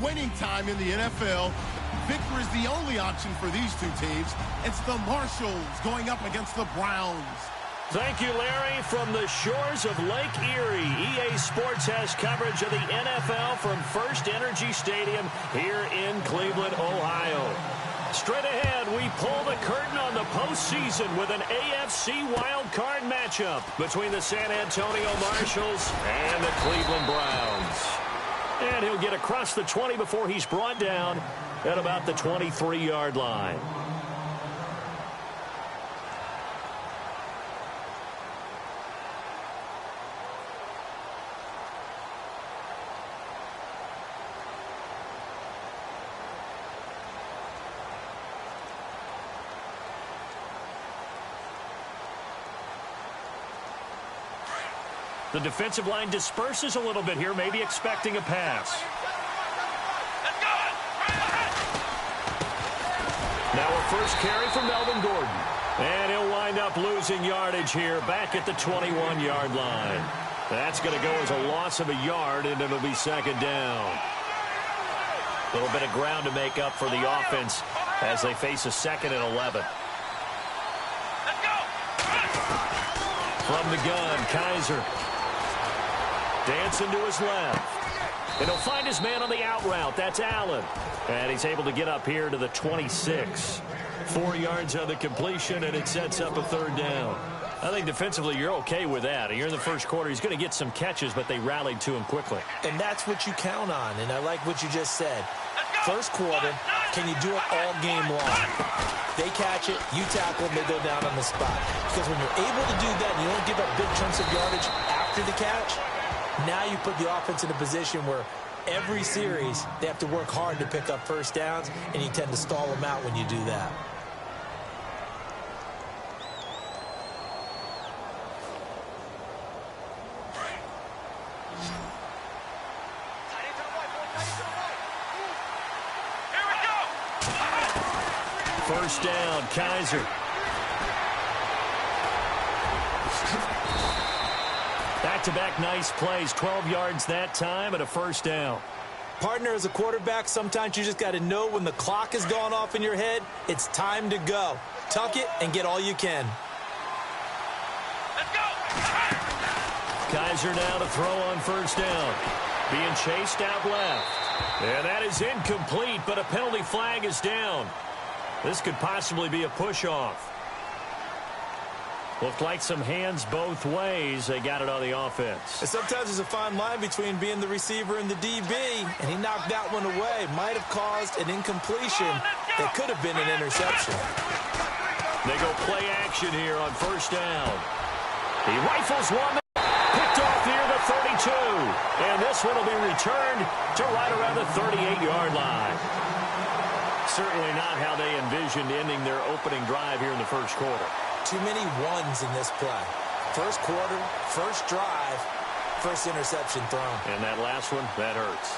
winning time in the NFL. Victory is the only option for these two teams. It's the Marshalls going up against the Browns. Thank you, Larry. From the shores of Lake Erie, EA Sports has coverage of the NFL from First Energy Stadium here in Cleveland, Ohio. Straight ahead, we pull the curtain on the postseason with an AFC wildcard matchup between the San Antonio Marshalls and the Cleveland Browns. And he'll get across the 20 before he's brought down at about the 23-yard line. The defensive line disperses a little bit here, maybe expecting a pass. Now a first carry for Melvin Gordon. And he'll wind up losing yardage here back at the 21-yard line. That's going to go as a loss of a yard, and it'll be second down. A little bit of ground to make up for the offense as they face a 2nd and 11. From the gun, Kaiser. Dancing to his left. And he'll find his man on the out route. That's Allen. And he's able to get up here to the 26. 4 yards on the completion, and it sets up a third down. I think defensively you're okay with that. You're in the first quarter. He's going to get some catches, but they rallied to him quickly. And that's what you count on, and I like what you just said. First quarter, can you do it all game long? They catch it, you tackle them, they go down on the spot. Because when you're able to do that and you don't give up big chunks of yardage after the catch, now you put the offense in a position where every series they have to work hard to pick up first downs, and you tend to stall them out when you do that. First down, Kaiser. Back-to-back nice plays, 12 yards that time and a first down. Partner, as a quarterback, sometimes you just got to know when the clock has gone off in your head, it's time to go. Tuck it and get all you can. Let's go! Kaiser now to throw on first down. Being chased out left. And that is incomplete, but a penalty flag is down. This could possibly be a push-off. Looked like some hands both ways. They got it on the offense. And sometimes there's a fine line between being the receiver and the DB, and he knocked that one away. Might have caused an incompletion that could have been an interception. They go play action here on first down. He rifles one. Picked off near the 32. And this one will be returned to right around the 38-yard line. Certainly not how they envisioned ending their opening drive here in the first quarter. Too many ones in this play. First quarter, first drive, first interception thrown. And that last one, that hurts.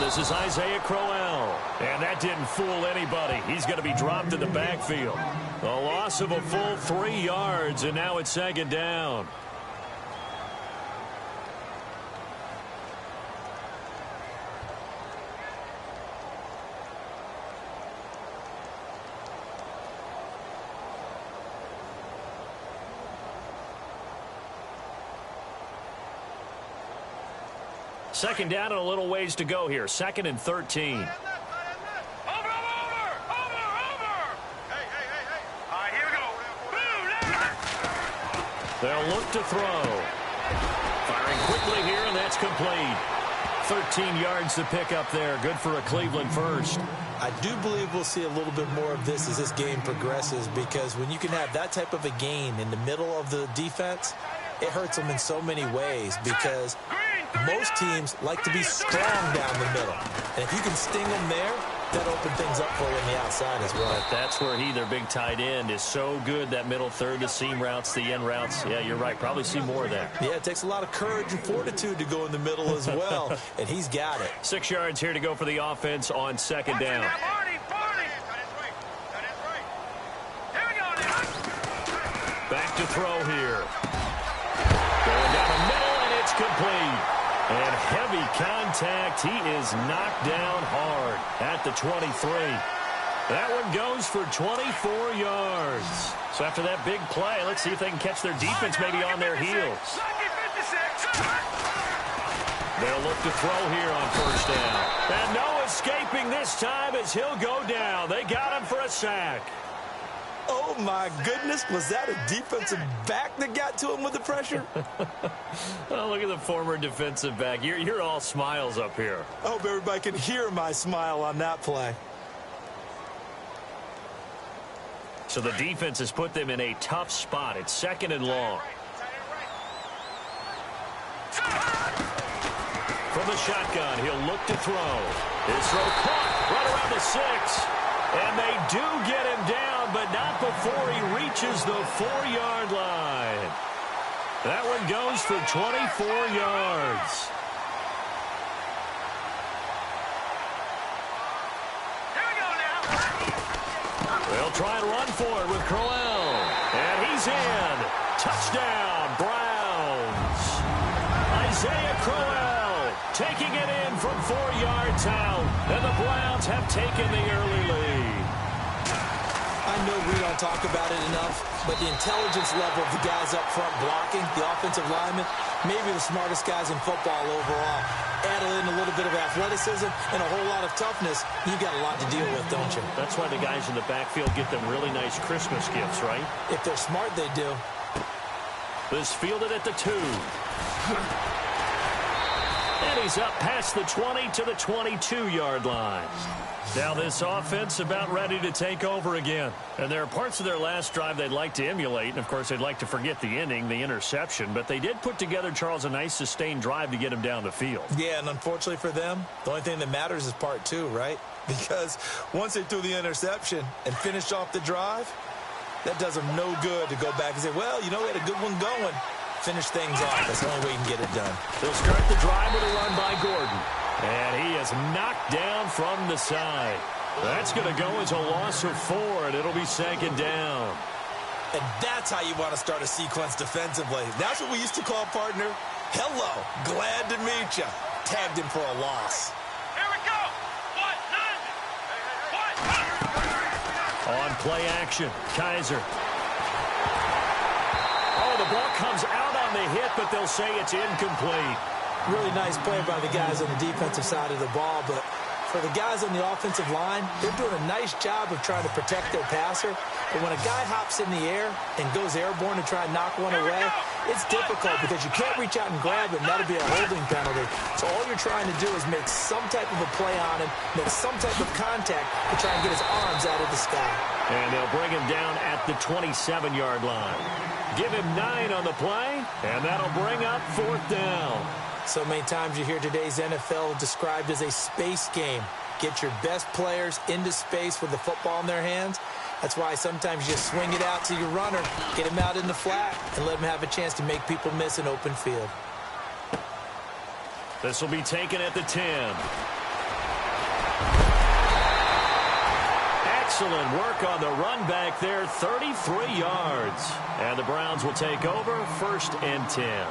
This is Isaiah Crowell. And that didn't fool anybody. He's going to be dropped in the backfield. A loss of a full 3 yards, and now it's second down. Second down and a little ways to go here. 2nd and 13. Over. Hey. All right, here we go. They'll look to throw. Firing quickly here, and that's complete. 13 yards to pick up there. Good for a Cleveland first. I do believe we'll see a little bit more of this as this game progresses, because when you can have that type of a gain in the middle of the defense, it hurts them in so many ways, because most teams like to be strong down the middle. And if you can sting them there, that opened things up for you on the outside as well. But that's where their big tight end, is so good, that middle third, the seam routes, the end routes. Yeah, you're right. Probably see more of that. Yeah, it takes a lot of courage and fortitude to go in the middle as well, and he's got it. 6 yards here to go for the offense on second down. Back to throw here. Going down the middle, and it's complete. And heavy contact. He is knocked down hard at the 23. That one goes for 24 yards. So after that big play, let's see if they can catch their defense maybe on their heels. They'll look to throw here on first down. And no escaping this time as he'll go down. They got him for a sack. Oh, my goodness. Was that a defensive back that got to him with the pressure? Oh, look at the former defensive back. You're all smiles up here. I hope everybody can hear my smile on that play. So the defense has put them in a tough spot. It's second and long. From the shotgun, he'll look to throw. His throw caught right around the 6. And they do get him down, but not before he reaches the 4-yard line. That one goes for 24 yards. Here we go now. They'll try and run for it with Crowell. And he's in. Touchdown, Browns. Isaiah Crowell taking it in from 4 yards out. And the Browns have taken the early lead. I know we don't talk about it enough, but the intelligence level of the guys up front blocking, the offensive linemen, maybe the smartest guys in football overall. Add in a little bit of athleticism and a whole lot of toughness, you've got a lot to deal with, don't you? That's why the guys in the backfield get them really nice Christmas gifts, right? If they're smart, they do. This fielded at the 2. And he's up past the 20 to the 22-yard line. Now this offense about ready to take over again. And there are parts of their last drive they'd like to emulate. And, of course, they'd like to forget the ending, the interception. But they did put together, Charles, a nice sustained drive to get him down the field. Yeah, and unfortunately for them, the only thing that matters is part 2, right? Because once they threw the interception and finished off the drive, that does them no good to go back and say, well, you know, we had a good one going. Finish things off. That's the only way you can get it done. They'll start the drive with a run by Gordon. And he is knocked down from the side. That's going to go as a loss of 4, and it'll be second down. And that's how you want to start a sequence defensively. That's what we used to call, partner, hello, glad to meet you. Tagged him for a loss. Here we go. What? On play action, Kaiser. Oh, the ball comes out on the hit, but they'll say it's incomplete. Really nice play by the guys on the defensive side of the ball, but for the guys on the offensive line, they're doing a nice job of trying to protect their passer. But when a guy hops in the air and goes airborne to try and knock one away, it's difficult because you can't reach out and grab him. That'll be a holding penalty. So all you're trying to do is make some type of a play on him, make some type of contact to try and get his arms out of the sky. And they'll bring him down at the 27-yard line. Give him 9 on the play, and that'll bring up 4th down. So many times you hear today's NFL described as a space game. Get your best players into space with the football in their hands. That's why sometimes you just swing it out to your runner, get him out in the flat, and let him have a chance to make people miss an open field. This will be taken at the 10. Excellent work on the run back there, 33 yards. And the Browns will take over, 1st and 10.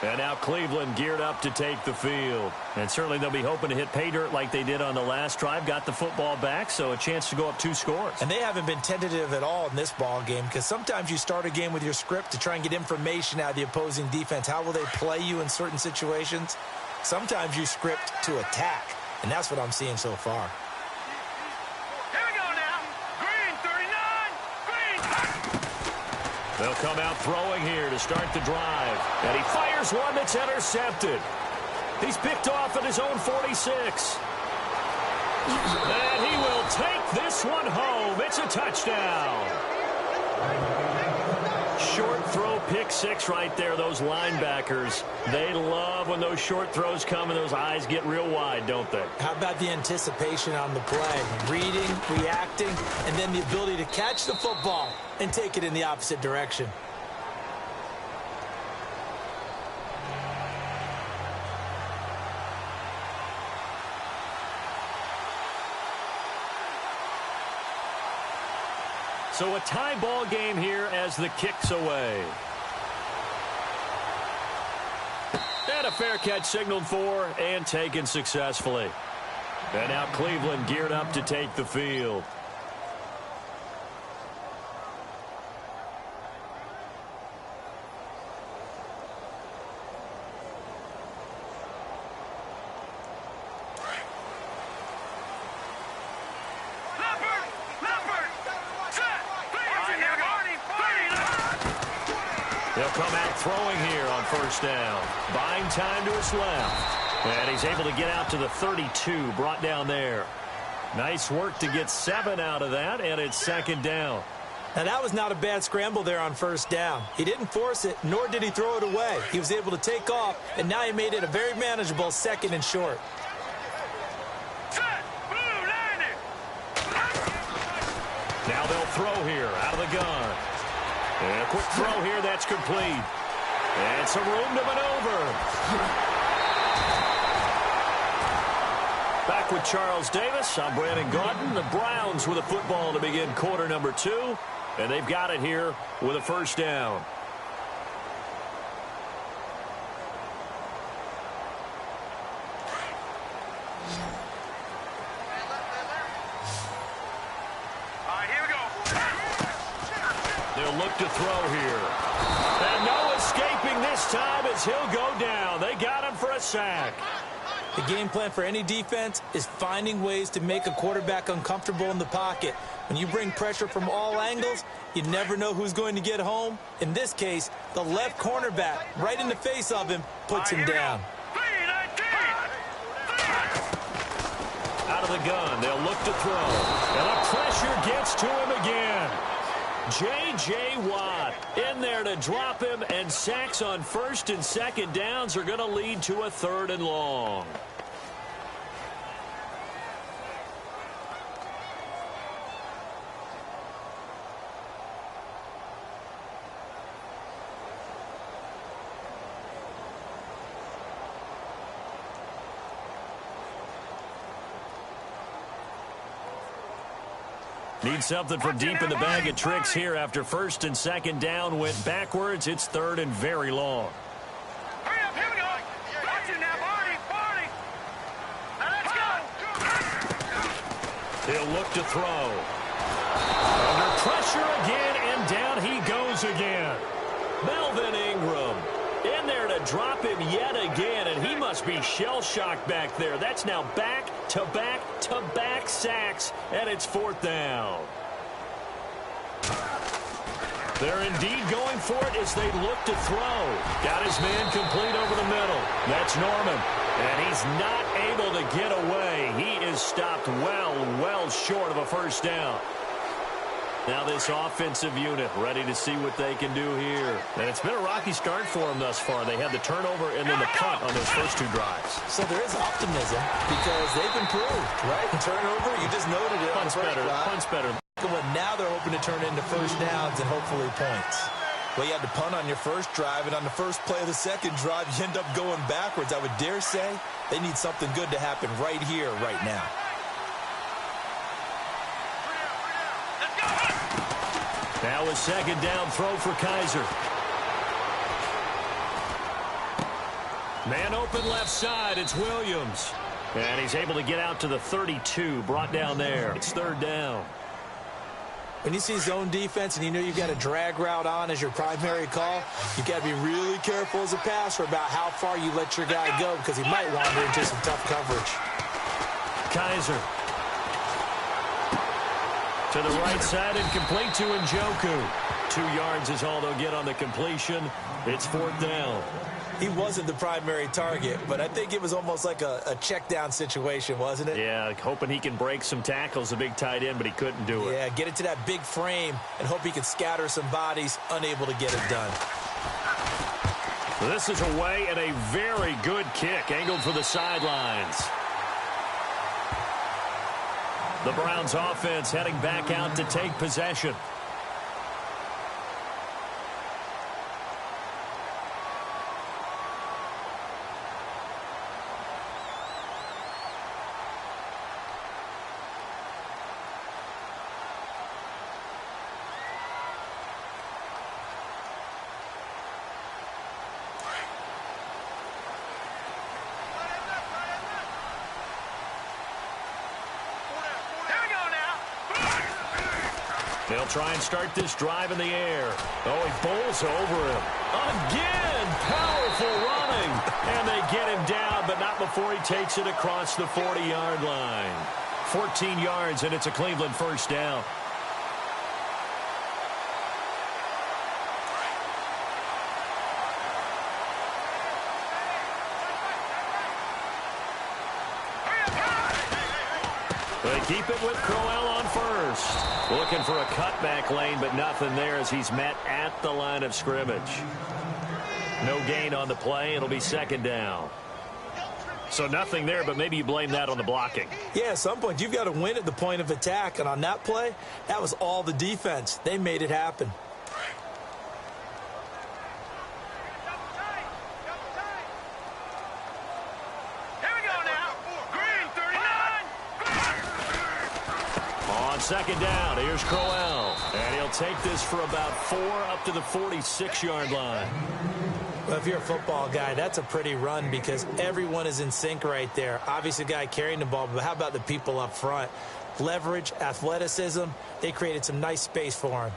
And now Cleveland geared up to take the field. And certainly they'll be hoping to hit pay dirt like they did on the last drive. Got the football back, so a chance to go up 2 scores. And they haven't been tentative at all in this ball game because sometimes you start a game with your script to try and get information out of the opposing defense. How will they play you in certain situations? Sometimes you script to attack, and that's what I'm seeing so far. Here we go now. Green, 39. Green. They'll come out throwing here to start the drive. And he fires one that's intercepted. He's picked off at his own 46. And he will take this one home. It's a touchdown. Short throw, pick six right there. Those linebackers, they love when those short throws come and those eyes get real wide, don't they? How about the anticipation on the play? Reading, reacting, and then the ability to catch the football and take it in the opposite direction. So a tie ball game here as the kick's away. And a fair catch signaled for and taken successfully. And now Cleveland geared up to take the field. They'll come out throwing here on first down. Buying time to his left. And he's able to get out to the 32, brought down there. Nice work to get 7 out of that, and it's second down. Now, that was not a bad scramble there on first down. He didn't force it, nor did he throw it away. He was able to take off, and now he made it a very manageable second and short. Now they'll throw here out of the gun. And a quick throw here that's complete. And some room to maneuver. Back with Charles Davis. I'm Brandon Gaudin. The Browns with a football to begin quarter number 2. And they've got it here with a first down. They'll look to throw here. And no escaping this time as he'll go down. They got him for a sack. The game plan for any defense is finding ways to make a quarterback uncomfortable in the pocket. When you bring pressure from all angles, you never know who's going to get home. In this case, the left cornerback, right in the face of him, puts him down. Out of the gun, they'll look to throw. And the pressure gets to him again. J.J. Watt in there to drop him, and sacks on first and second downs are going to lead to a third and long. Need something from deep in the bag of tricks here after first and second down went backwards. It's third and very long. Hurry up, here we go. Watch it now, Barney. Now let's go. He'll look to throw. Under pressure again, and down he goes again. Melvin Ingram in there to drop him yet again, and he must be shell-shocked back there. That's now back-to-back-to-back sacks, and it's fourth down. They're indeed going for it as they look to throw. Got his man complete over the middle. That's Norman, and he's not able to get away. He is stopped well short of a first down. Now this offensive unit ready to see what they can do here. And it's been a rocky start for them thus far. They had the turnover and then the punt on those first 2 drives. So there is optimism because they've improved, right? Turnover, you just noted it. Punt's better. Punt's better. Now they're hoping to turn into first downs and hopefully points. Well, you had to punt on your first drive, and on the first play of the second drive, you end up going backwards. I would dare say they need something good to happen right here, right now. Now a second down throw for Kaiser. Man open left side, it's Williams. And he's able to get out to the 32, brought down there. It's third down. When you see zone defense and you know you've got a drag route on as your primary call, you've got to be really careful as a passer about how far you let your guy go because he might wander into some tough coverage. Kaiser. To the right side and complete to Njoku. 2 yards is all they'll get on the completion. It's 4th down. He wasn't the primary target, but I think it was almost like a check down situation, wasn't it? Yeah, hoping he can break some tackles, a big tight end, but he couldn't do it. Yeah, get it to that big frame and hope he can scatter some bodies, unable to get it done. This is away and a very good kick, angled for the sidelines. The Browns offense heading back out to take possession. They'll try and start this drive in the air. Oh, he bowls over him. Again, powerful running. And they get him down, but not before he takes it across the 40-yard line. 14 yards, and it's a Cleveland first down. They keep it with Crowell on first. Looking for a cutback lane, but nothing there as he's met at the line of scrimmage. No gain on the play. It'll be 2nd down. So nothing there, but maybe you blame that on the blocking. Yeah, at some point, you've got to win at the point of attack. And on that play, that was all the defense. They made it happen. On 2nd down, here's Crowell. And he'll take this for about 4 up to the 46-yard line. Well, if you're a football guy, that's a pretty run because everyone is in sync right there. Obviously, the guy carrying the ball, but how about the people up front? Leverage, athleticism, they created some nice space for him.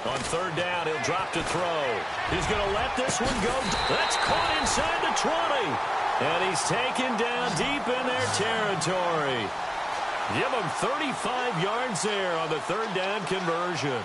On 3rd down, he'll drop to throw. He's going to let this one go. That's caught inside the 20. And he's taken down deep in their territory. Give him 35 yards there on the 3rd down conversion.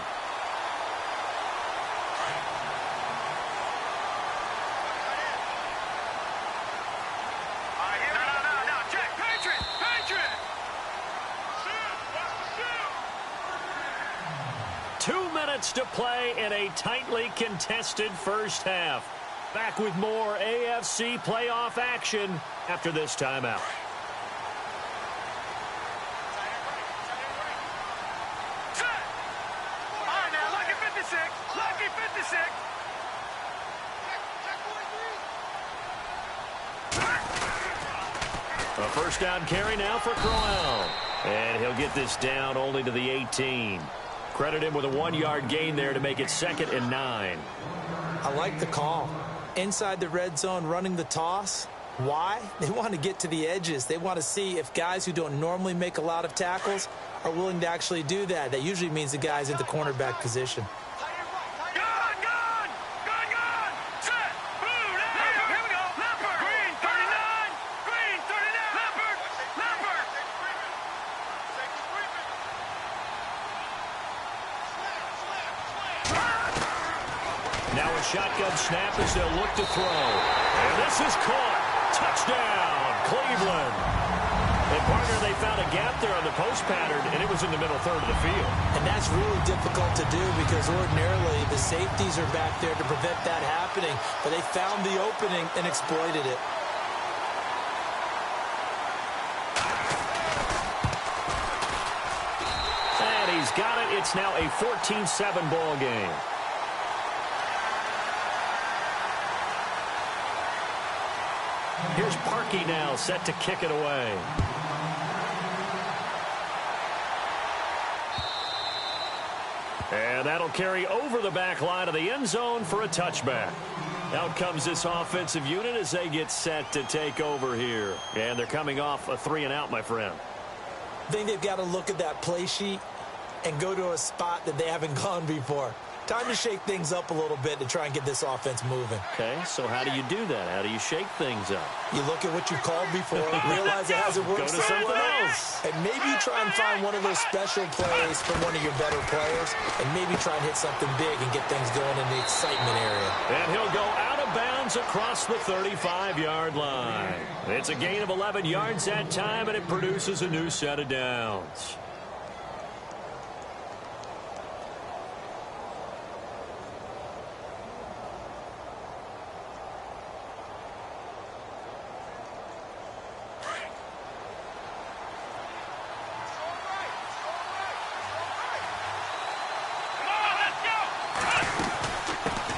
To play in a tightly contested first half. Back with more AFC playoff action after this timeout. All right, now, lucky 56. Lucky 56. A first down carry now for Crowell. And he'll get this down only to the 18. Credit him with a 1-yard gain there to make it 2nd and 9. I like the call. Inside the red zone, running the toss. Why? They want to get to the edges. They want to see if guys who don't normally make a lot of tackles are willing to actually do that. That usually means the guy's in the cornerback position. Shotgun snap as they'll look to throw. And this is caught. Touchdown, Cleveland. And partner, they found a gap there on the post pattern, and it was in the middle third of the field. And that's really difficult to do because ordinarily the safeties are back there to prevent that happening. But they found the opening and exploited it. And he's got it. It's now a 14-7 ball game. Here's Parkey now, set to kick it away. And that'll carry over the back line of the end zone for a touchback. Out comes this offensive unit as they get set to take over here. And they're coming off a 3-and-out, my friend. I think they've got to look at that play sheet and go to a spot that they haven't gone before. Time to shake things up a little bit to try and get this offense moving. Okay, so how do you do that? How do you shake things up? You look at what you've called before, realize it hasn't worked so well, and maybe you try and find one of those special plays from one of your better players, and maybe try and hit something big and get things going in the excitement area. And he'll go out of bounds across the 35-yard line. It's a gain of 11 yards that time, and it produces a new set of downs.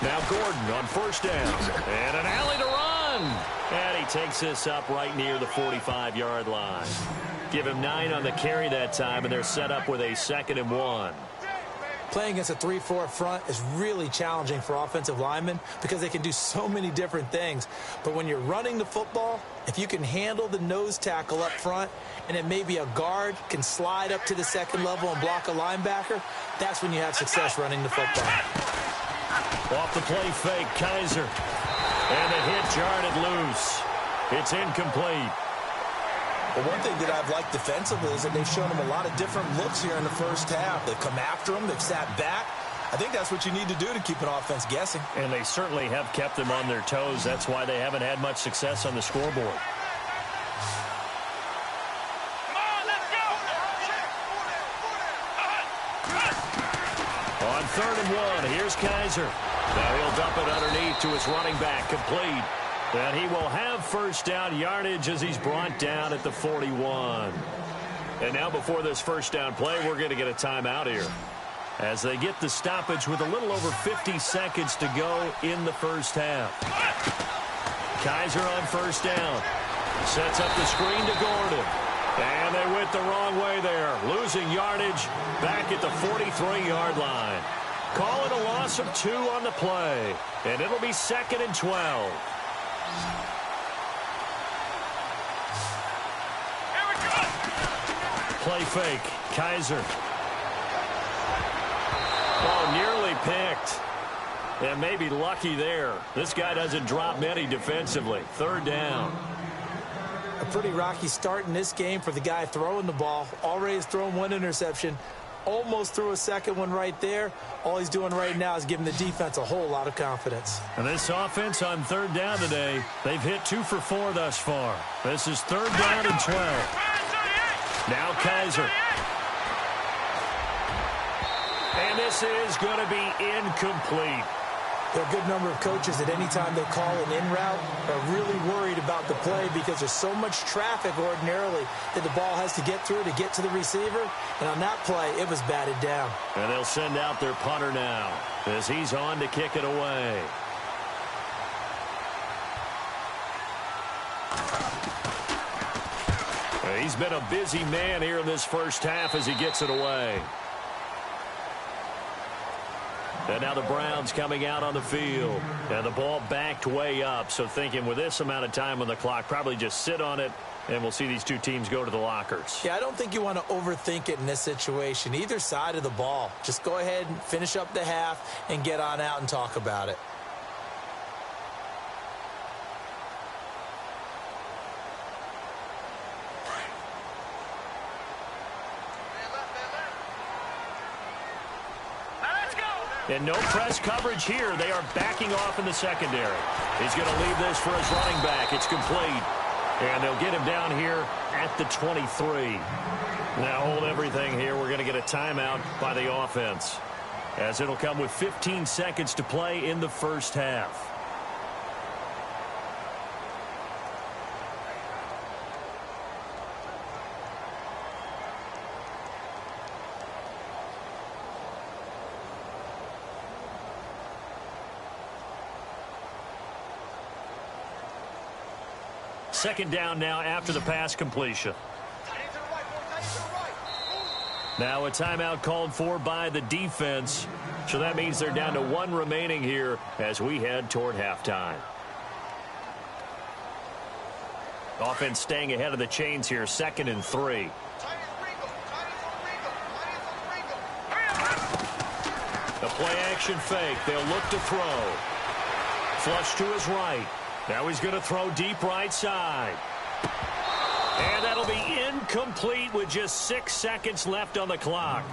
Now Gordon on first down. And an alley to run. And he takes this up right near the 45-yard line. Give him 9 on the carry that time, and they're set up with a 2nd and 1. Playing against a 3-4 front is really challenging for offensive linemen because they can do so many different things. But when you're running the football, if you can handle the nose tackle up front, and then maybe a guard can slide up to the second level and block a linebacker, that's when you have success running the football. Off the play fake, Kaiser. And the hit jarred loose. It's incomplete. Well, one thing that I've liked defensively is that they've shown them a lot of different looks here in the first half. They've come after them. They've sat back. I think that's what you need to do to keep an offense guessing. And they certainly have kept them on their toes. That's why they haven't had much success on the scoreboard. On 3rd and 1, here's Kaiser. Now he'll dump it underneath to his running back, complete. And he will have first down yardage as he's brought down at the 41. And now before this first down play, we're going to get a timeout here, as they get the stoppage with a little over 50 seconds to go in the first half. Kaiser on first down. Sets up the screen to Gordon. And they went the wrong way there, losing yardage back at the 43-yard line. Call it a loss of 2 on the play, and it'll be 2nd and 12. Play fake, Kaiser. Oh, nearly picked. And maybe lucky there. This guy doesn't drop many defensively. 3rd down. A pretty rocky start in this game for the guy throwing the ball. Already has thrown 1 interception. Almost threw a 2nd one right there. All he's doing right now is giving the defense a whole lot of confidence. And this offense on 3rd down today, they've hit 2 for 4 thus far. This is 3rd down and 12. Now Kaiser. And this is going to be incomplete. There are a good number of coaches that any time they call an in route are really worried about the play because there's so much traffic ordinarily that the ball has to get through to get to the receiver. And on that play, it was batted down. And they'll send out their punter now as he's on to kick it away. He's been a busy man here in this first half as he gets it away. And now the Browns coming out on the field. And the ball backed way up. So thinking with this amount of time on the clock, probably just sit on it, and we'll see these two teams go to the lockers. Yeah, I don't think you want to overthink it in this situation. Either side of the ball. Just go ahead and finish up the half and get on out and talk about it. And no press coverage here. They are backing off in the secondary. He's going to leave this for his running back. It's complete. And they'll get him down here at the 23. Now hold everything here. We're going to get a timeout by the offense, as it'll come with 15 seconds to play in the first half. Second down now after the pass completion. Now a timeout called for by the defense. So that means they're down to 1 remaining here as we head toward halftime. Offense staying ahead of the chains here, 2nd and 3. The play action fake. They'll look to throw. Flush to his right. Now he's going to throw deep right side. And that'll be incomplete with just 6 seconds left on the clock.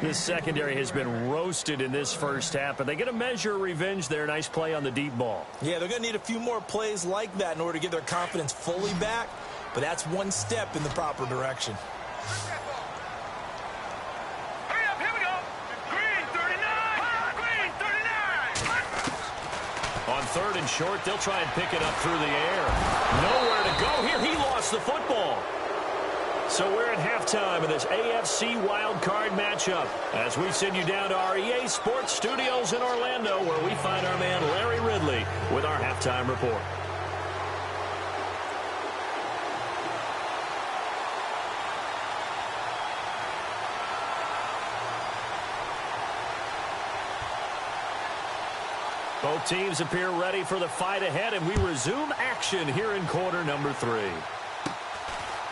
This secondary has been roasted in this first half, but they get a measure of revenge there. Nice play on the deep ball. Yeah, they're going to need a few more plays like that in order to get their confidence fully back, but that's one step in the proper direction. Hurry up, here we go. Green 39. Green 39. On third and short, they'll try and pick it up through the air. Nowhere to go here. He lost the football. So we're at halftime of this AFC wildcard matchup as we send you down to our EA Sports Studios in Orlando, where we find our man Larry Ridley with our halftime report. Both teams appear ready for the fight ahead, and we resume action here in quarter number 3.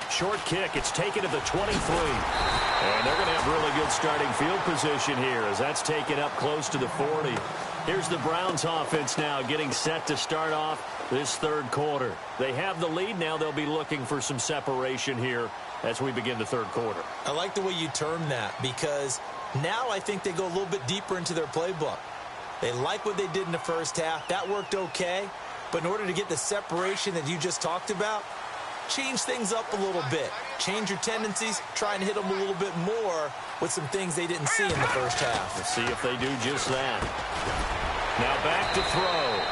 Short kick. It's taken to the 23. And they're going to have really good starting field position here as that's taken up close to the 40. Here's the Browns offense now getting set to start off this third quarter. They have the lead. Now they'll be looking for some separation here as we begin the third quarter. I like the way you term that because now I think they go a little bit deeper into their playbook. They like what they did in the first half. That worked okay. But in order to get the separation that you just talked about, change things up a little bit. Change your tendencies. Try and hit them a little bit more with some things they didn't see in the first half. We'll see if they do just that. Now back to throw.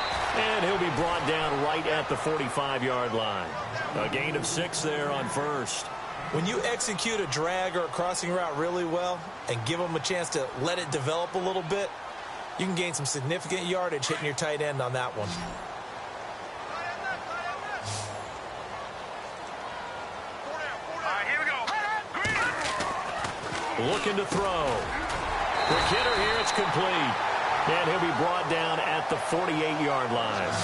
And he'll be brought down right at the 45-yard line. A gain of 6 there on first. When you execute a drag or a crossing route really well and give them a chance to let it develop a little bit, you can gain some significant yardage hitting your tight end on that one. Looking to throw. Quick hitter here. It's complete. And he'll be brought down at the 48-yard line.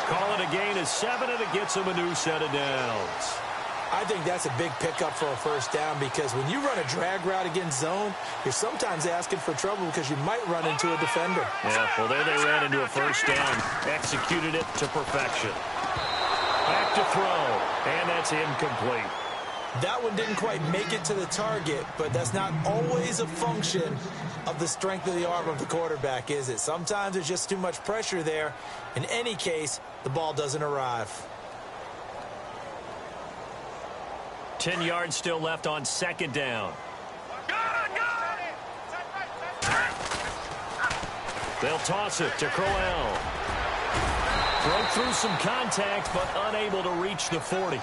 Call it a gain of 7, and it gets him a new set of downs. I think that's a big pickup for a first down because when you run a drag route against zone, you're sometimes asking for trouble because you might run into a defender. Yeah, well, there they ran into a first down. Executed it to perfection. Back to throw, and that's incomplete. That one didn't quite make it to the target, but that's not always a function of the strength of the arm of the quarterback, is it? Sometimes there's just too much pressure there. In any case, the ball doesn't arrive. 10 yards still left on second down. They'll toss it to Crowell. Broke through some contact, but unable to reach the 40.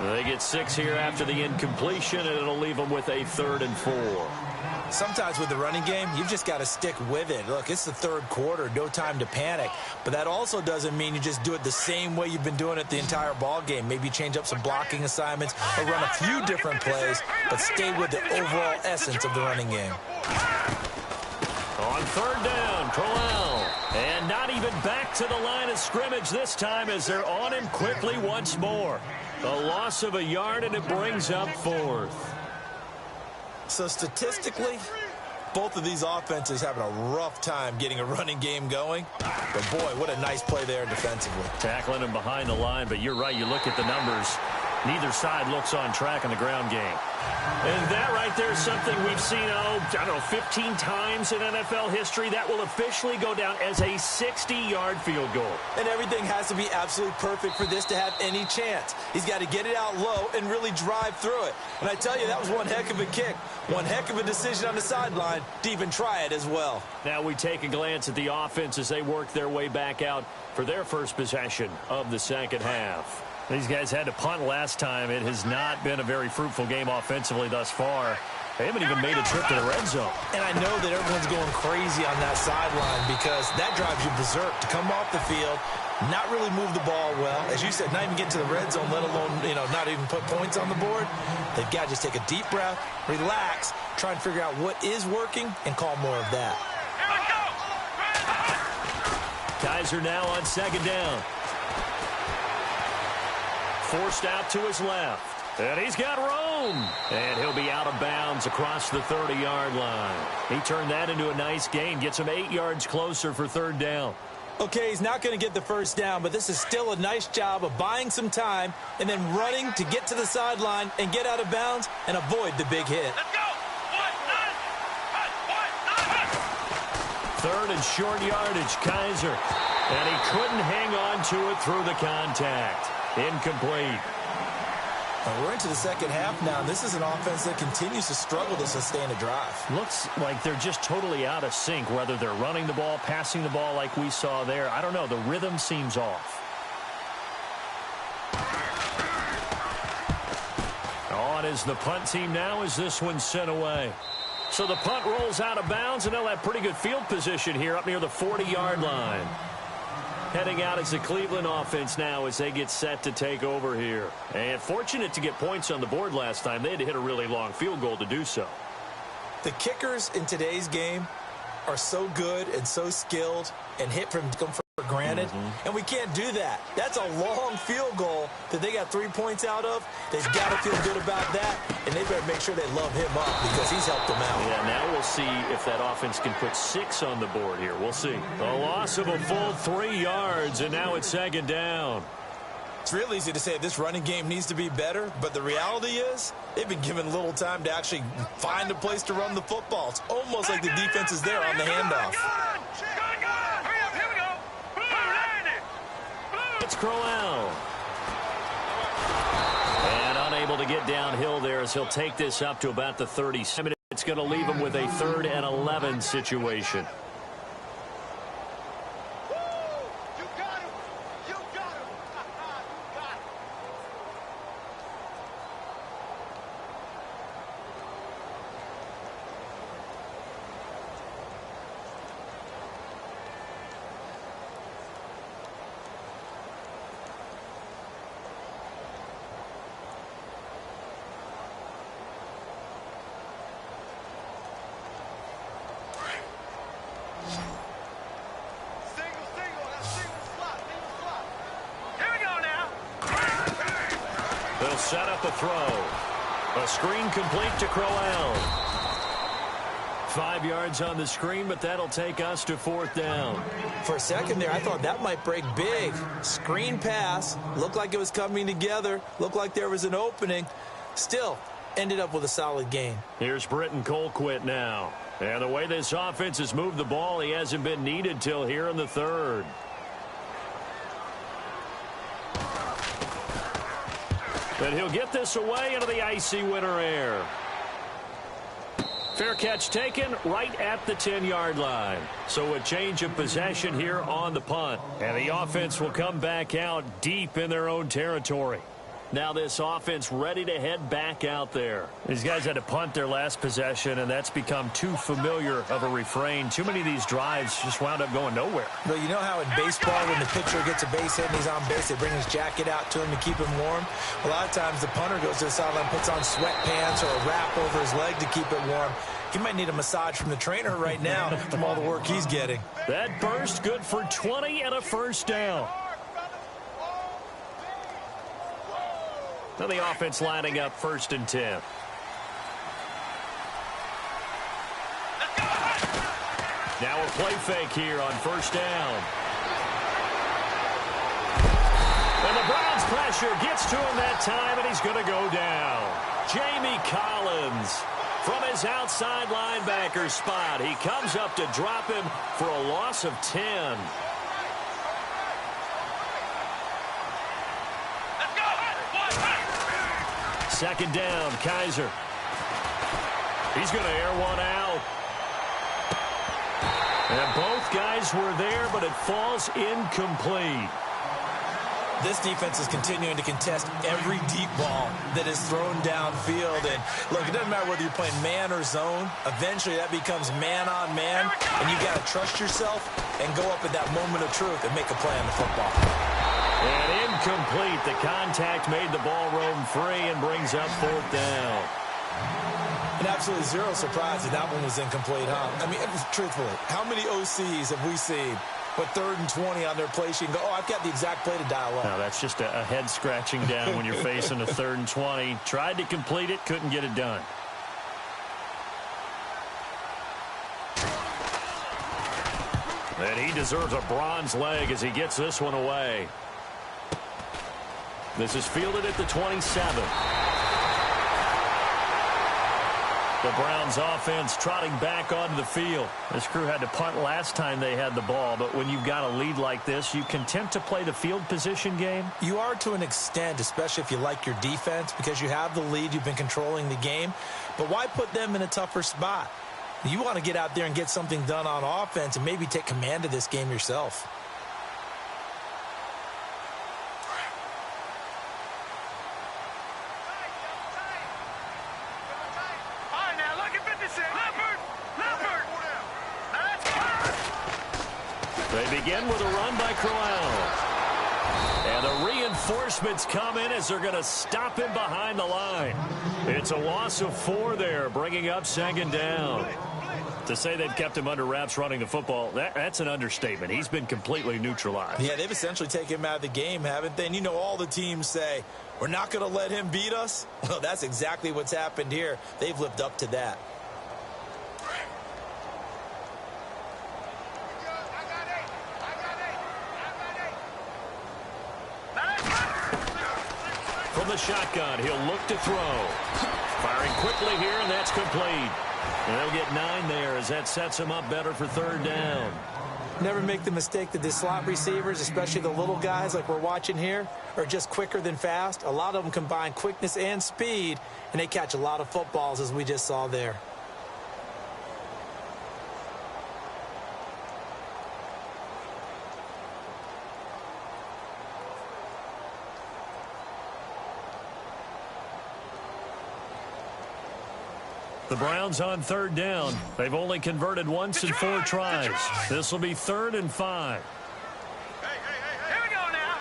They get 6 here after the incompletion, and it'll leave them with a 3rd and 4. Sometimes with the running game, you've just got to stick with it. Look, it's the third quarter, no time to panic. But that also doesn't mean you just do it the same way you've been doing it the entire ball game. Maybe change up some blocking assignments or run a few different plays, but stay with the overall essence of the running game. On third down, Crowell. And not even back to the line of scrimmage this time as they're on him quickly once more. A loss of a yard, and it brings up 4th. So statistically, both of these offenses having a rough time getting a running game going. But boy, what a nice play there defensively. Tackling him behind the line, but you're right. You look at the numbers. Neither side looks on track in the ground game. And that right there is something we've seen, I don't know, 15 times in NFL history. That will officially go down as a 60-yard field goal. And everything has to be absolutely perfect for this to have any chance. He's got to get it out low and really drive through it. And I tell you, that was one heck of a kick. One heck of a decision on the sideline to even try it as well. Now we take a glance at the offense as they work their way back out for their first possession of the second half. These guys had to punt last time. It has not been a very fruitful game offensively thus far. They haven't even made a trip to the red zone. And I know that everyone's going crazy on that sideline because that drives you berserk to come off the field, not really move the ball well. As you said, not even get to the red zone, let alone, not even put points on the board. They've got to just take a deep breath, relax, try and figure out what is working, and call more of that. Kaiser now on second down. Forced out to his left. And he's got room. And he'll be out of bounds across the 30-yard line. He turned that into a nice gain. Gets him 8 yards closer for third down. Okay, he's not going to get the first down, but this is still a nice job of buying some time and then running to get to the sideline and get out of bounds and avoid the big hit. Let's go. Third and short yardage, Kaiser. And he couldn't hang on to it through the contact. Incomplete. We're into the second half now, and this is an offense that continues to struggle to sustain a drive. Looks like they're just totally out of sync, whether they're running the ball, passing the ball like we saw there. I don't know. The rhythm seems off. On is the punt team now as this one's sent away. So the punt rolls out of bounds, and they'll have pretty good field position here up near the 40-yard line. Heading out as the Cleveland offense now as they get set to take over here. And fortunate to get points on the board last time. They had to hit a really long field goal to do so. The kickers in today's game are so good and so skilled and hit from for granted, and we can't do that. That's a long field goal that they got 3 points out of. They've got to feel good about that, and they better make sure they love him up because he's helped them out. Yeah, now we'll see if that offense can put 6 on the board here. We'll see. A loss of a full 3 yards, and now it's second down. It's real easy to say this running game needs to be better, but the reality is they've been given little time to actually find a place to run the football. It's almost like the defense is there on the handoff. It's Crowell. And unable to get downhill there as he'll take this up to about the 37. It's going to leave him with a 3rd and 11 situation. They'll set up a throw. A screen complete to Crowell. 5 yards on the screen, but that'll take us to 4th down. For a second there, I thought that might break big. Screen pass. Looked like it was coming together. Looked like there was an opening. Still, ended up with a solid gain. Here's Britton Colquitt now. And the way this offense has moved the ball, he hasn't been needed till here in the 3rd. And he'll get this away into the icy winter air. Fair catch taken right at the 10-yard line. So a change of possession here on the punt. And the offense will come back out deep in their own territory. Now this offense ready to head back out there. These guys had to punt their last possession, and that's become too familiar of a refrain. Too many of these drives just wound up going nowhere. But you know how in baseball, when the pitcher gets a base hit and he's on base, they bring his jacket out to him to keep him warm? A lot of times the punter goes to the sideline, puts on sweatpants or a wrap over his leg to keep it warm. He might need a massage from the trainer right now from all the work he's getting. That burst good for 20 and a 1st down. Now the offense lining up 1st and 10. Now a play fake here on 1st down. And the Browns pressure gets to him that time, and he's going to go down. Jamie Collins from his outside linebacker spot. He comes up to drop him for a loss of 10. Second down, Kaiser. He's going to air one out. And both guys were there, but it falls incomplete. This defense is continuing to contest every deep ball that is thrown downfield. And, look, it doesn't matter whether you're playing man or zone. Eventually, that becomes man on man, and you got to trust yourself and go up at that moment of truth and make a play on the football. And incomplete. The contact made the ball roam free and brings up 4th down. And absolutely zero surprise that that one was incomplete, huh? I mean, truthfully, how many OCs have we seen But 3rd and 20 on their play sheet and go, oh, I've got the exact play to dial up. Now, that's just a head scratching down when you're facing a 3rd and 20. Tried to complete it, couldn't get it done. And he deserves a bronze leg as he gets this one away. This is fielded at the 27. The Browns offense trotting back onto the field. This crew had to punt last time they had the ball, but when you've got a lead like this, you content to play the field position game? You are to an extent, especially if you like your defense, because you have the lead, you've been controlling the game. But why put them in a tougher spot? You want to get out there and get something done on offense and maybe take command of this game yourself. They begin with a run by Crowell. And the reinforcements come in as they're going to stop him behind the line. It's a loss of 4 there, bringing up 2nd down. To say they've kept him under wraps running the football, that's an understatement. He's been completely neutralized. Yeah, they've essentially taken him out of the game, haven't they? And you know all the teams say, we're not going to let him beat us. Well, that's exactly what's happened here. They've lived up to that. From the shotgun, he'll look to throw. Firing quickly here, and that's complete. And they'll get 9 there as that sets him up better for 3rd down. Never make the mistake that the slot receivers, especially the little guys like we're watching here, are just quicker than fast. A lot of them combine quickness and speed, and they catch a lot of footballs, as we just saw there. The Browns on 3rd down. They've only converted once in 4 tries. This will be 3rd and 5. Here we go now.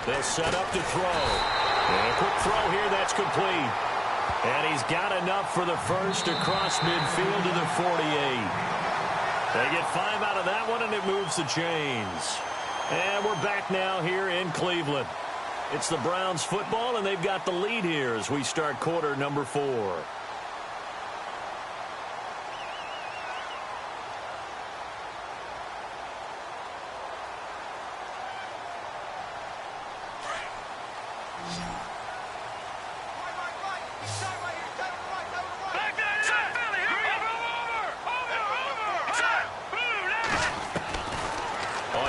They'll set up to throw. And a quick throw here, that's complete. And he's got enough for the first across midfield to the 48. They get 5 out of that one, and it moves the chains. And we're back now here in Cleveland. It's the Browns football, and they've got the lead here as we start quarter number 4.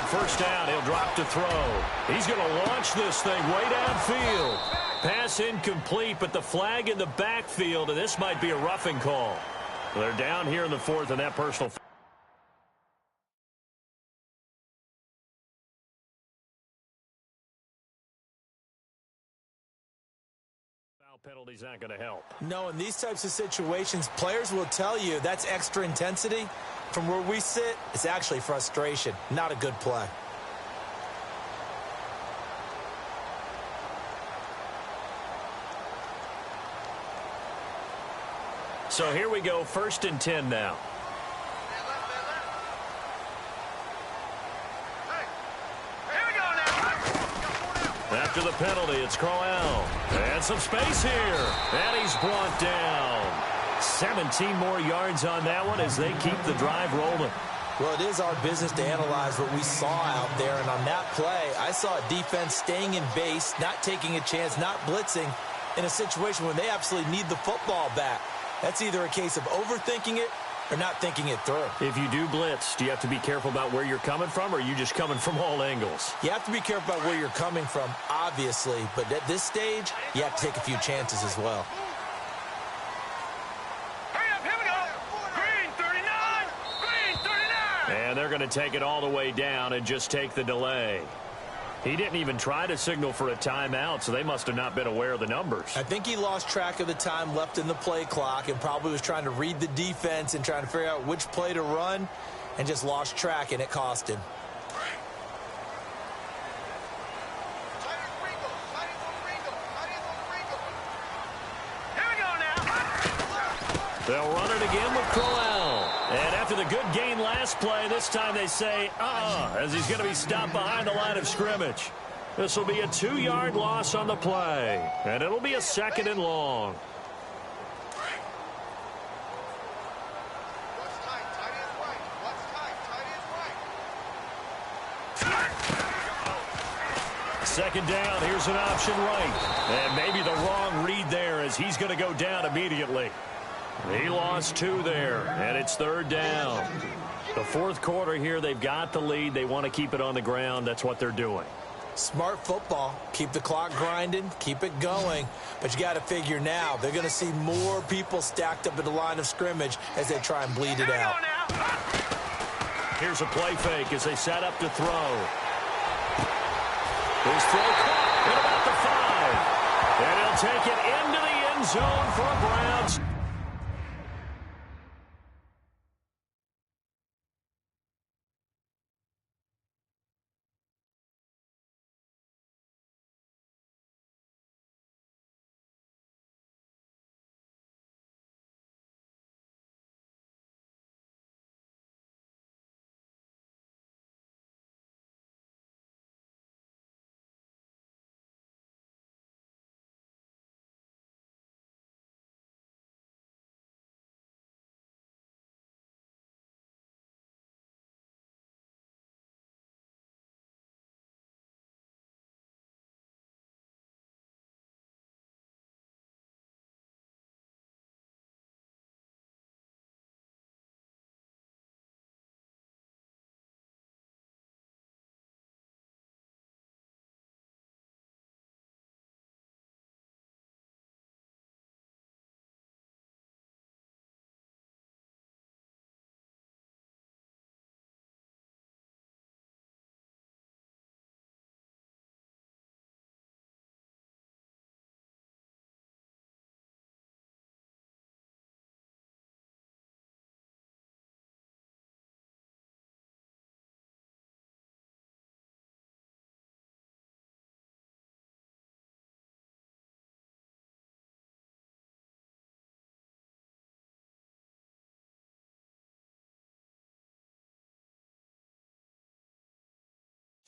First down, he'll drop to throw. He's going to launch this thing way downfield. Pass incomplete, but the flag in the backfield, and this might be a roughing call. They're down here in the 4th, and that personal foul penalty's not going to help. No, in these types of situations, players will tell you that's extra intensity. From where we sit, it's actually frustration, not a good play. So here we go, 1st and 10 now. After the penalty, it's Crowell. And some space here. And he's brought down. 17 more yards on that one as they keep the drive rolling. Well, it is our business to analyze what we saw out there. And on that play, I saw a defense staying in base, not taking a chance, not blitzing in a situation when they absolutely need the football back. That's either a case of overthinking it or not thinking it through. If you do blitz, do you have to be careful about where you're coming from, or are you just coming from all angles? You have to be careful about where you're coming from, obviously. But at this stage, you have to take a few chances as well. And they're going to take it all the way down and just take the delay. He didn't even try to signal for a timeout, so they must have not been aware of the numbers. I think he lost track of the time left in the play clock and probably was trying to read the defense and trying to figure out which play to run and just lost track, and it cost him. They'll run it again with Crowell. And after the good gain last play, this time they say, as he's going to be stopped behind the line of scrimmage. This will be a 2-yard loss on the play, and it'll be a 2nd and long. Second down, here's an option right. And maybe the wrong read there as he's going to go down immediately. He lost 2 there, and it's 3rd down. The 4th quarter here, they've got the lead. They want to keep it on the ground. That's what they're doing. Smart football. Keep the clock grinding. Keep it going. But you got to figure now, they're going to see more people stacked up at the line of scrimmage as they try and bleed it out. Here's a play fake as they set up to throw. His throw caught at about the 5. And he'll take it into the end zone for a Browns.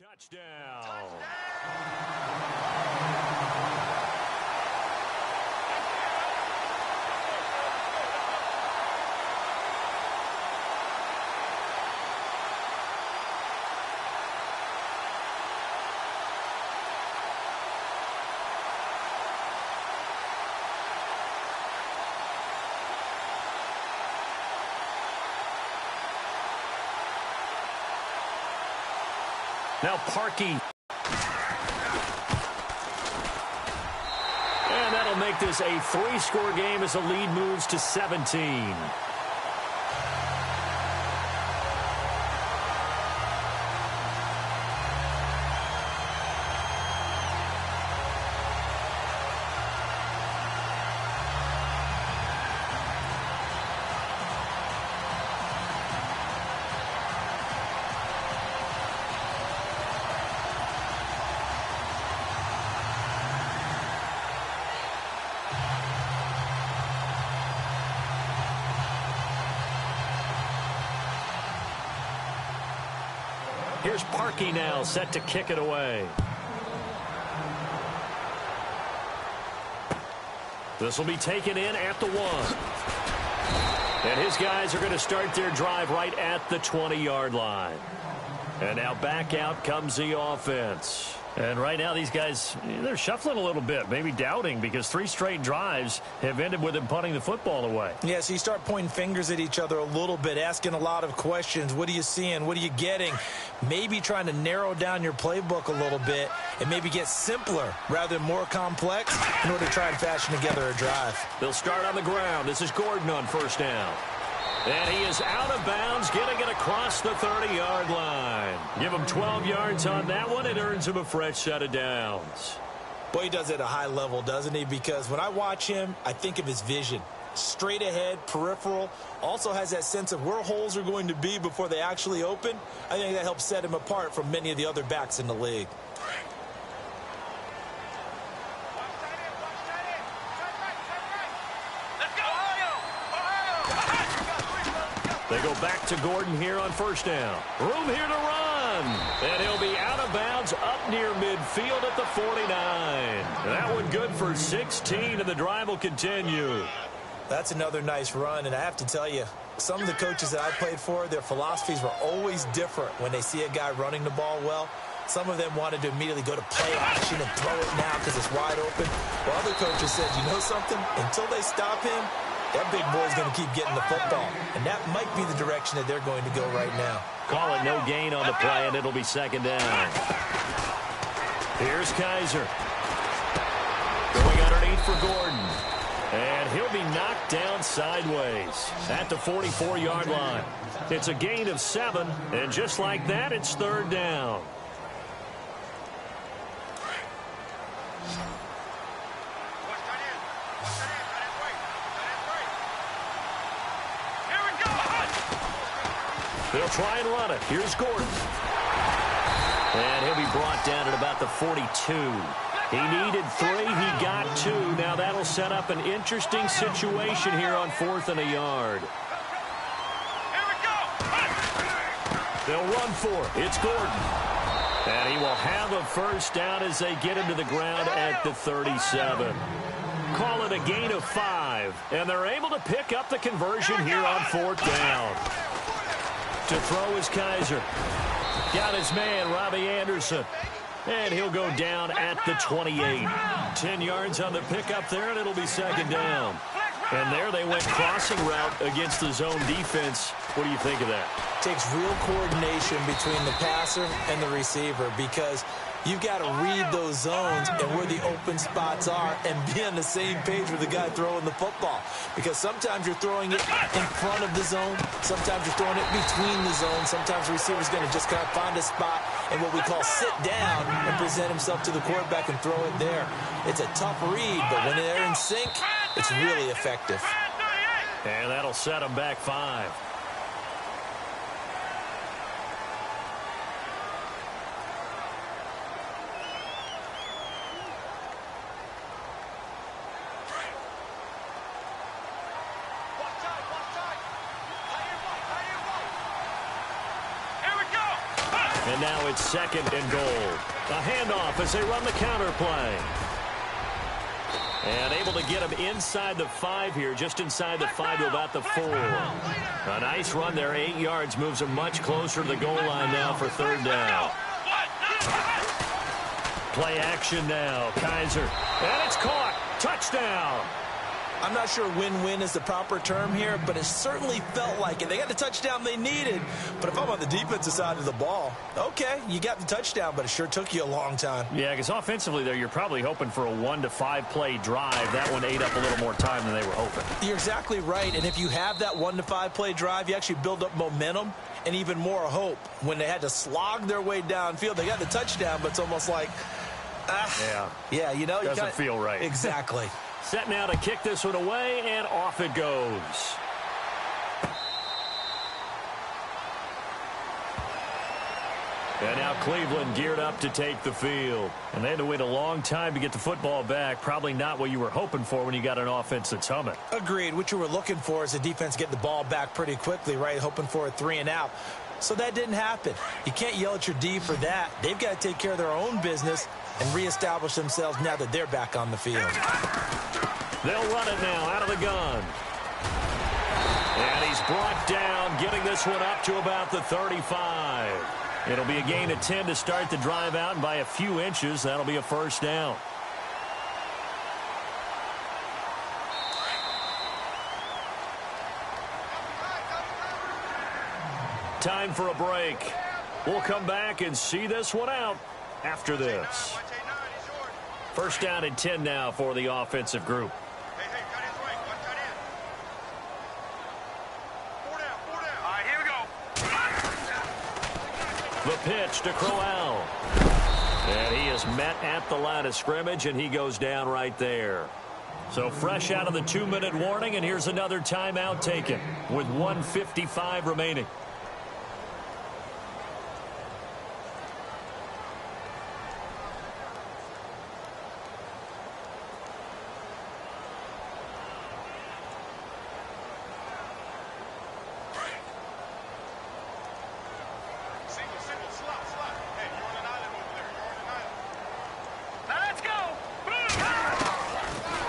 Touchdown. Now Parkey. And that'll make this a 3-score game as the lead moves to 17. Here's Parkey now, set to kick it away. This will be taken in at the 1. And his guys are going to start their drive right at the 20-yard line. And now back out comes the offense. And right now these guys, they're shuffling a little bit, maybe doubting, because 3 straight drives have ended with them punting the football away. Yeah, so you start pointing fingers at each other a little bit, asking a lot of questions. What are you seeing? What are you getting? Maybe trying to narrow down your playbook a little bit and maybe get simpler rather than more complex in order to try and fashion together a drive. They'll start on the ground. This is Gordon on first down. And he is out of bounds, getting it across the 30-yard line. Give him 12 yards on that one. It earns him a fresh set of downs. Boy, he does it at a high level, doesn't he? Because when I watch him, I think of his vision. Straight ahead, peripheral, also has that sense of where holes are going to be before they actually open. I think that helps set him apart from many of the other backs in the league. They go back to Gordon here on first down. Room here to run. And he'll be out of bounds up near midfield at the 49. That one good for 16, and the drive will continue. That's another nice run, and I have to tell you, some of the coaches that I played for, their philosophies were always different when they see a guy running the ball well. Some of them wanted to immediately go to play action and throw it now because it's wide open. While other coaches said, you know something? Until they stop him, that big boy's going to keep getting the football. And that might be the direction that they're going to go right now. Call it no gain on the play, and it'll be second down. Here's Kaiser. Going underneath for Gordon. And he'll be knocked down sideways at the 44-yard line. It's a gain of 7, and just like that, it's third down. They'll try and run it. Here's Gordon. And he'll be brought down at about the 42. He needed 3. He got 2. Now that'll set up an interesting situation here on 4th and a yard. They'll run for it. It's Gordon. And he will have a first down as they get him to the ground at the 37. Call it a gain of 5. And they're able to pick up the conversion here on 4th down. To throw is Kaiser. Got his man, Robbie Anderson. And he'll go down at the 28. 10 yards on the pickup there, and it'll be second down. And there they went crossing route against the zone defense. What do you think of that? Takes real coordination between the passer and the receiver because you've got to read those zones and where the open spots are and be on the same page with the guy throwing the football. Because sometimes you're throwing it in front of the zone. Sometimes you're throwing it between the zones. Sometimes the receiver's going to just kind of find a spot and what we call sit down and present himself to the quarterback and throw it there. It's a tough read, but when they're in sync, it's really effective. And that'll set them back 5. And now it's second and goal. A handoff as they run the counter play. And able to get him inside the 5 here, just inside the 5 to about the 4. A nice run there, 8 yards, moves him much closer to the goal line now for third down. Play action now, Kaiser. And it's caught. Touchdown. I'm not sure win-win is the proper term here, but it certainly felt like it. They got the touchdown they needed, but if I'm on the defensive side of the ball, okay, you got the touchdown, but it sure took you a long time. Yeah, because offensively there, you're probably hoping for a 1 to 5 play drive. That one ate up a little more time than they were hoping. You're exactly right, and if you have that 1 to 5 play drive, you actually build up momentum and even more hope. When they had to slog their way downfield, they got the touchdown, but it's almost like, yeah, you know, doesn't feel right. Exactly. Set now to kick this one away, and off it goes. And now Cleveland geared up to take the field. And they had to wait a long time to get the football back. Probably not what you were hoping for when you got an offense that's humming. Agreed. What you were looking for is the defense get the ball back pretty quickly, right? Hoping for a 3 and out. So that didn't happen. You can't yell at your D for that. They've got to take care of their own business and reestablish themselves now that they're back on the field. They'll run it now out of the gun. And he's brought down, getting this one up to about the 35. It'll be a gain of 10 to start the drive out, and by a few inches, that'll be a first down. Time for a break. We'll come back and see this one out after this. First down and 10 now for the offensive group. The pitch to Crowell. And he is met at the line of scrimmage, and he goes down right there. So fresh out of the 2-minute warning, and here's another timeout taken with 1:55 remaining.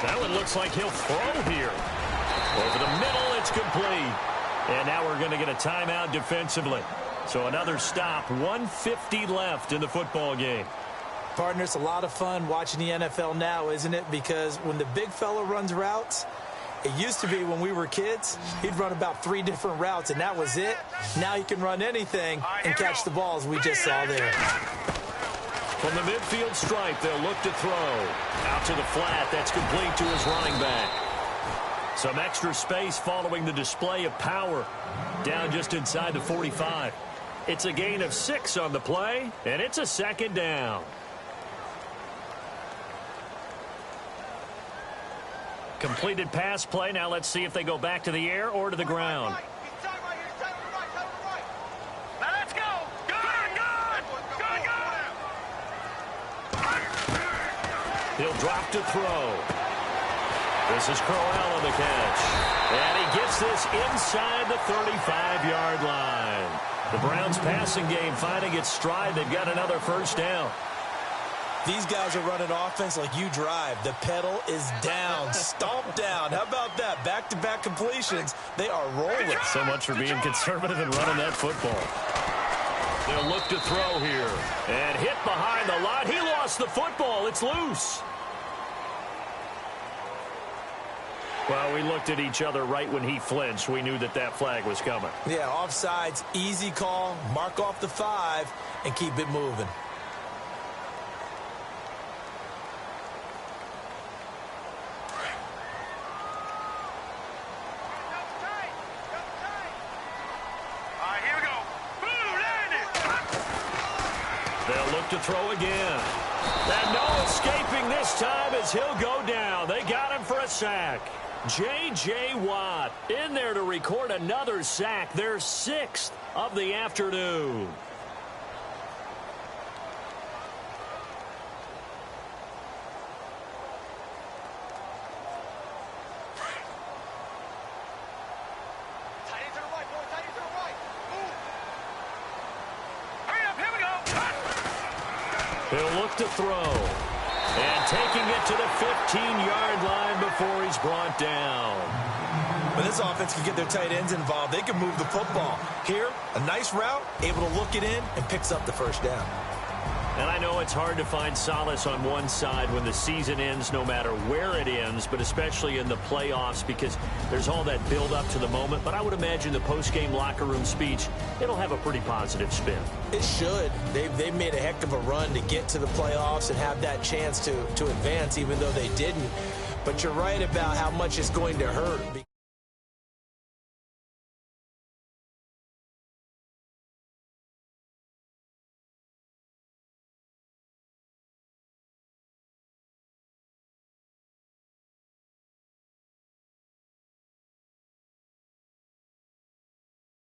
That one looks like he'll throw here. Over the middle, it's complete. And now we're going to get a timeout defensively. So another stop, 1:50 left in the football game. Partner, it's a lot of fun watching the NFL now, isn't it? Because when the big fella runs routes, it used to be when we were kids, he'd run about 3 different routes, and that was it. Now he can run anything and catch the ball, as we just saw there. From the midfield stripe, they'll look to throw. Out to the flat, that's complete to his running back. Some extra space following the display of power. Down just inside the 45. It's a gain of 6 on the play, and it's a second down. Completed pass play. Now let's see if they go back to the air or to the ground. Let's go. Good. He'll drop to throw. This is Crowell on the catch. And he gets this inside the 35-yard line. The Browns passing game finding its stride. They've got another first down. These guys are running offense like you drive. The pedal is down, stomped down. How about that? Back-to-back completions. They are rolling. So much for being conservative and running that football. They'll look to throw here. And hit behind the line. He lost the football. It's loose. Well, we looked at each other right when he flinched. We knew that that flag was coming. Yeah, offsides, easy call. Mark off the 5 and keep it moving. They'll look to throw again. And no escaping this time as he'll go down. They got him for a sack. J.J. Watt in there to record another sack. Their 6th of the afternoon. He'll look to throw. And taking it to the 15-yard line before he's brought down. When this offense can get their tight ends involved, they can move the football. Here, a nice route, able to look it in, and picks up the first down. And I know it's hard to find solace on one side when the season ends, no matter where it ends, but especially in the playoffs because there's all that build-up to the moment. But I would imagine the post-game locker room speech, it'll have a pretty positive spin. It should. They've made a heck of a run to get to the playoffs and have that chance to advance, even though they didn't. But you're right about how much it's going to hurt.